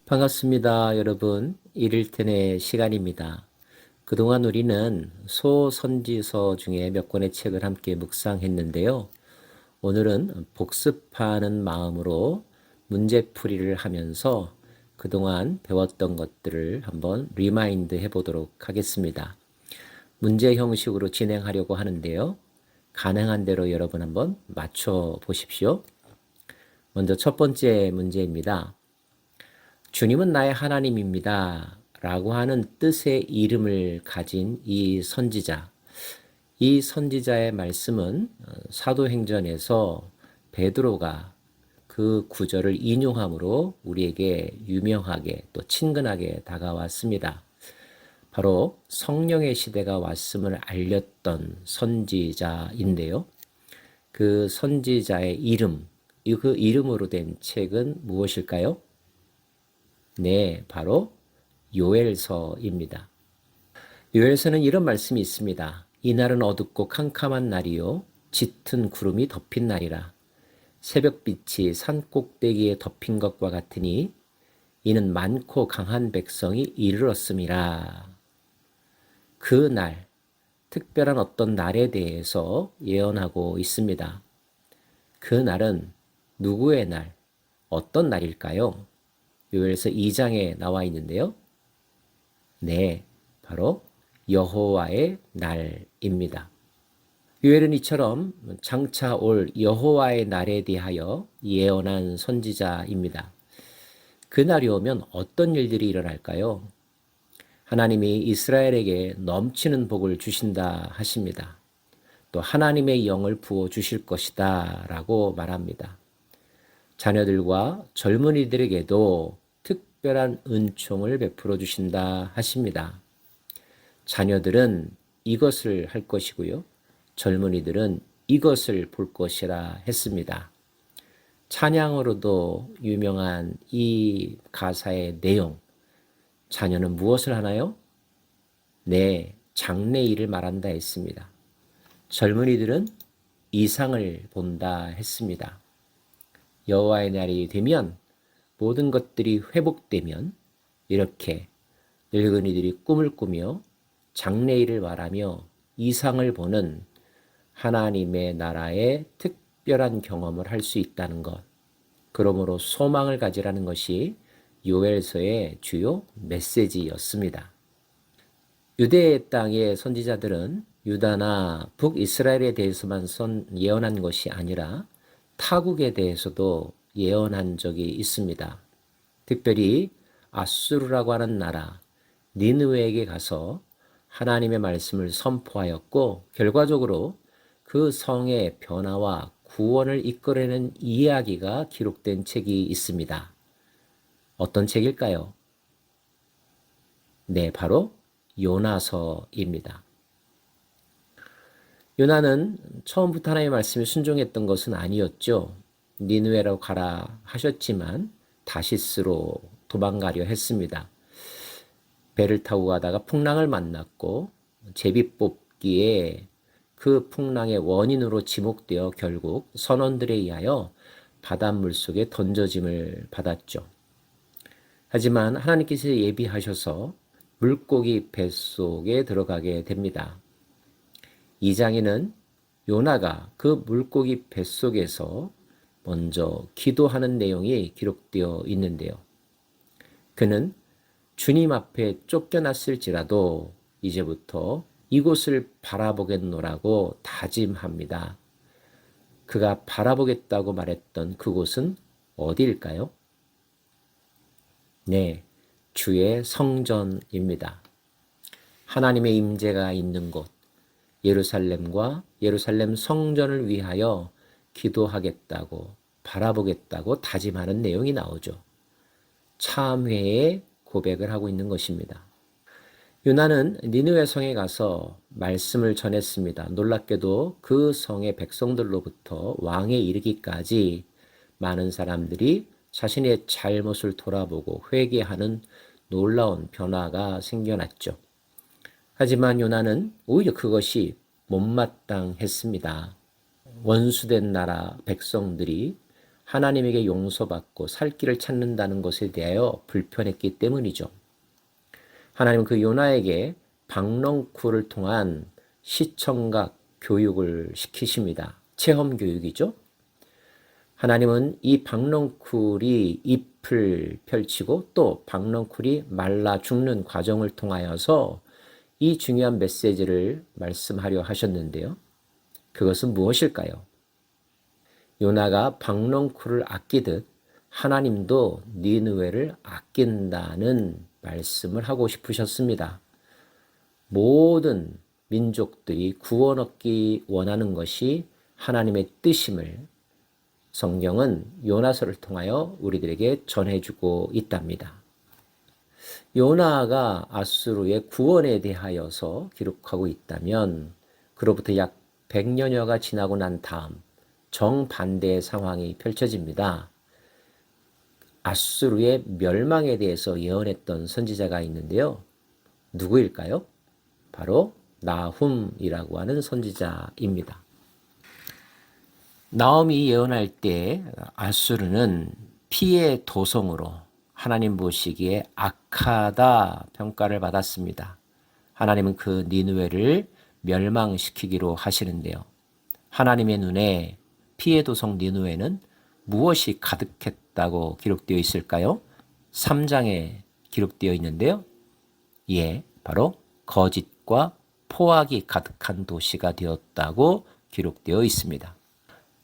반갑습니다, 여러분. 일일텐의 시간입니다. 그동안 우리는 소선지서 중에 몇 권의 책을 함께 묵상했는데요. 오늘은 복습하는 마음으로 문제풀이를 하면서 그동안 배웠던 것들을 한번 리마인드 해보도록 하겠습니다. 문제 형식으로 진행하려고 하는데요. 가능한 대로 여러분 한번 맞춰 보십시오. 먼저 첫 번째 문제입니다. 주님은 나의 하나님입니다. 라고 하는 뜻의 이름을 가진 이 선지자. 이 선지자의 말씀은 사도행전에서 베드로가 그 구절을 인용함으로 우리에게 유명하게 또 친근하게 다가왔습니다. 바로 성령의 시대가 왔음을 알렸던 선지자인데요. 그 선지자의 이름, 그 이름으로 된 책은 무엇일까요? 네, 바로 요엘서입니다. 요엘서는 이런 말씀이 있습니다. 이날은 어둡고 캄캄한 날이요 짙은 구름이 덮인 날이라. 새벽빛이 산 꼭대기에 덮인 것과 같으니 이는 많고 강한 백성이 이르렀음이라. 그 날, 특별한 어떤 날에 대해서 예언하고 있습니다. 그 날은 누구의 날, 어떤 날일까요? 요엘서 2장에 나와 있는데요. 네, 바로 여호와의 날입니다. 요엘은 이처럼 장차 올 여호와의 날에 대하여 예언한 선지자입니다. 그 날이 오면 어떤 일들이 일어날까요? 하나님이 이스라엘에게 넘치는 복을 주신다 하십니다. 또 하나님의 영을 부어 주실 것이다 라고 말합니다. 자녀들과 젊은이들에게도 특별한 은총을 베풀어 주신다 하십니다. 자녀들은 이것을 할 것이고요. 젊은이들은 이것을 볼 것이라 했습니다. 찬양으로도 유명한 이 가사의 내용, 자녀는 무엇을 하나요? 네, 장래일을 말한다 했습니다. 젊은이들은 이상을 본다 했습니다. 여호와의 날이 되면 모든 것들이 회복되면 이렇게 늙은이들이 꿈을 꾸며 장래일을 말하며 이상을 보는 하나님의 나라의 특별한 경험을 할 수 있다는 것. 그러므로 소망을 가지라는 것이 요엘서의 주요 메시지였습니다. 유대 땅의 선지자들은 유다나 북이스라엘에 대해서만 예언한 것이 아니라 타국에 대해서도 예언한 적이 있습니다. 특별히 아수르라고 하는 나라 니느웨에게 가서 하나님의 말씀을 선포하였고 결과적으로 그 성의 변화와 구원을 이끌어내는 이야기가 기록된 책이 있습니다. 어떤 책일까요? 네, 바로 요나서입니다. 요나는 처음부터 하나님의 말씀에 순종했던 것은 아니었죠. 니느웨로 가라 하셨지만 다시스로 도망가려 했습니다. 배를 타고 가다가 풍랑을 만났고 제비뽑기에 그 풍랑의 원인으로 지목되어 결국 선원들에 의하여 바닷물 속에 던져짐을 받았죠. 하지만 하나님께서 예비하셔서 물고기 뱃속에 들어가게 됩니다. 2장에는 요나가 그 물고기 뱃속에서 먼저 기도하는 내용이 기록되어 있는데요. 그는 주님 앞에 쫓겨났을지라도 이제부터 이곳을 바라보겠노라고 다짐합니다. 그가 바라보겠다고 말했던 그곳은 어디일까요? 네, 주의 성전입니다. 하나님의 임재가 있는 곳, 예루살렘과 예루살렘 성전을 위하여 기도하겠다고 바라보겠다고 다짐하는 내용이 나오죠. 참회의 고백을 하고 있는 것입니다. 요나는 니느웨 성에 가서 말씀을 전했습니다. 놀랍게도 그 성의 백성들로부터 왕에 이르기까지 많은 사람들이 자신의 잘못을 돌아보고 회개하는 놀라운 변화가 생겨났죠. 하지만 요나는 오히려 그것이 못마땅했습니다. 원수된 나라 백성들이 하나님에게 용서받고 살 길을 찾는다는 것에 대하여 불편했기 때문이죠. 하나님은 그 요나에게 박넝쿨을 통한 시청각 교육을 시키십니다. 체험 교육이죠. 하나님은 이 박넝쿨이 잎을 펼치고 또 박넝쿨이 말라 죽는 과정을 통하여서 이 중요한 메시지를 말씀하려 하셨는데요. 그것은 무엇일까요? 요나가 박넝쿨을 아끼듯 하나님도 니느웨를 아낀다는 말씀을 하고 싶으셨습니다. 모든 민족들이 구원 얻기 원하는 것이 하나님의 뜻임을 성경은 요나서를 통하여 우리들에게 전해주고 있답니다. 요나가 아수르의 구원에 대하여서 기록하고 있다면 그로부터 약 100년여가 지나고 난 다음 정반대의 상황이 펼쳐집니다. 아수르의 멸망에 대해서 예언했던 선지자가 있는데요. 누구일까요? 바로 나훔이라고 하는 선지자입니다. 나훔이 예언할 때 아수르는 피의 도성으로 하나님 보시기에 악하다 평가를 받았습니다. 하나님은 그 니느웨를 멸망시키기로 하시는데요. 하나님의 눈에 피의 도성 니느웨는 무엇이 가득했다고 기록되어 있을까요? 3장에 기록되어 있는데요. 예, 바로 거짓과 포악이 가득한 도시가 되었다고 기록되어 있습니다.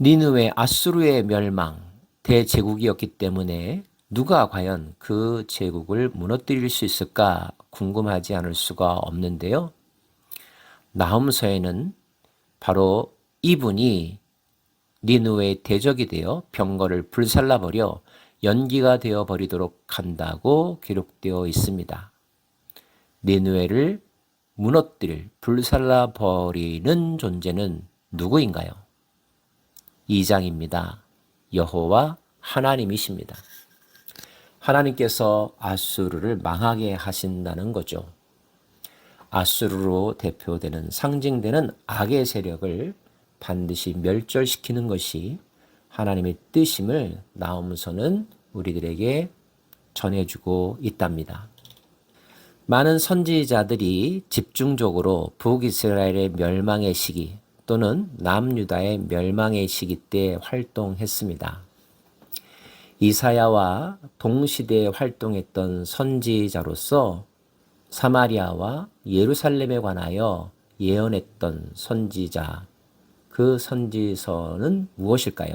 니느웨 아수르의 멸망, 대제국이었기 때문에 누가 과연 그 제국을 무너뜨릴 수 있을까 궁금하지 않을 수가 없는데요. 나훔서에는 바로 이분이 니느웨의 대적이 되어 병거를 불살라버려 연기가 되어버리도록 한다고 기록되어 있습니다. 니느웨를 무너뜨릴, 불살라버리는 존재는 누구인가요? 2장입니다. 여호와 하나님이십니다. 하나님께서 아수르를 망하게 하신다는 거죠. 아수르로 대표되는 상징되는 악의 세력을 반드시 멸절시키는 것이 하나님의 뜻임을 나훔서는 우리들에게 전해주고 있답니다. 많은 선지자들이 집중적으로 북이스라엘의 멸망의 시기 또는 남유다의 멸망의 시기 때 활동했습니다. 이사야와 동시대에 활동했던 선지자로서 사마리아와 예루살렘에 관하여 예언했던 선지자, 그 선지서는 무엇일까요?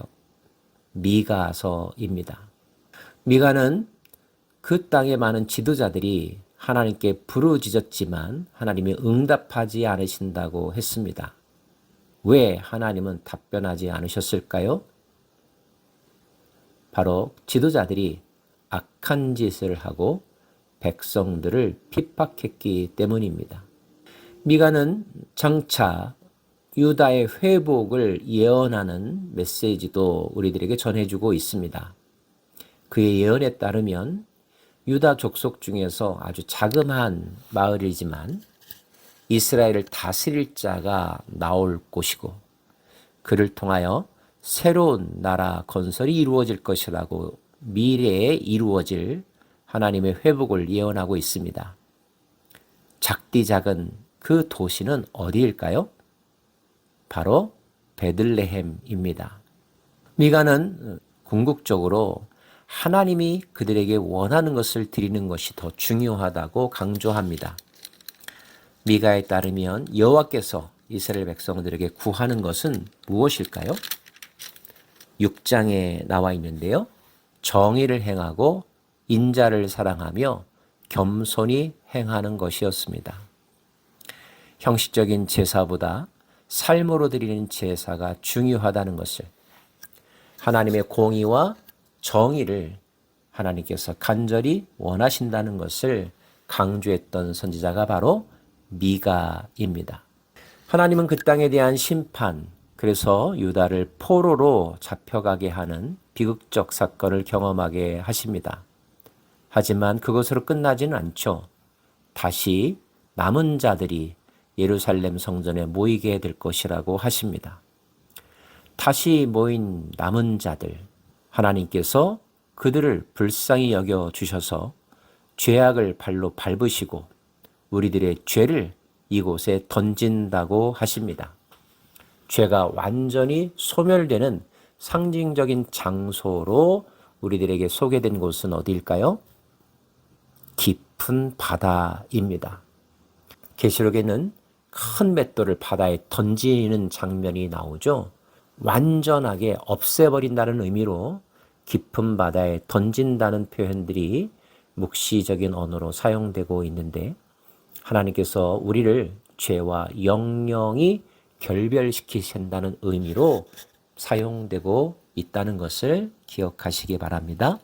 미가서입니다. 미가는 그 땅의 많은 지도자들이 하나님께 부르짖었지만 하나님이 응답하지 않으신다고 했습니다. 왜 하나님은 답변하지 않으셨을까요? 바로 지도자들이 악한 짓을 하고 백성들을 핍박했기 때문입니다. 미가는 장차 유다의 회복을 예언하는 메시지도 우리들에게 전해주고 있습니다. 그의 예언에 따르면 유다 족속 중에서 아주 자그마한 마을이지만 이스라엘을 다스릴 자가 나올 곳이고 그를 통하여 새로운 나라 건설이 이루어질 것이라고 미래에 이루어질 하나님의 회복을 예언하고 있습니다. 작디 작은 그 도시는 어디일까요? 바로 베들레헴입니다. 미가는 궁극적으로 하나님이 그들에게 원하는 것을 드리는 것이 더 중요하다고 강조합니다. 미가에 따르면 여호와께서 이스라엘 백성들에게 구하는 것은 무엇일까요? 6장에 나와 있는데요. 정의를 행하고 인자를 사랑하며 겸손히 행하는 것이었습니다. 형식적인 제사보다 삶으로 드리는 제사가 중요하다는 것을, 하나님의 공의와 정의를 하나님께서 간절히 원하신다는 것을 강조했던 선지자가 바로 미가입니다. 하나님은 그 땅에 대한 심판, 그래서 유다를 포로로 잡혀가게 하는 비극적 사건을 경험하게 하십니다. 하지만 그것으로 끝나지는 않죠. 다시 남은 자들이 예루살렘 성전에 모이게 될 것이라고 하십니다. 다시 모인 남은 자들, 하나님께서 그들을 불쌍히 여겨 주셔서 죄악을 발로 밟으시고 우리들의 죄를 이곳에 던진다고 하십니다. 죄가 완전히 소멸되는 상징적인 장소로 우리들에게 소개된 곳은 어디일까요? 깊은 바다입니다. 계시록에는 큰 맷돌을 바다에 던지는 장면이 나오죠. 완전하게 없애버린다는 의미로 깊은 바다에 던진다는 표현들이 묵시적인 언어로 사용되고 있는데, 하나님께서 우리를 죄와 영영이 결별시키신다는 의미로 사용되고 있다는 것을 기억하시기 바랍니다.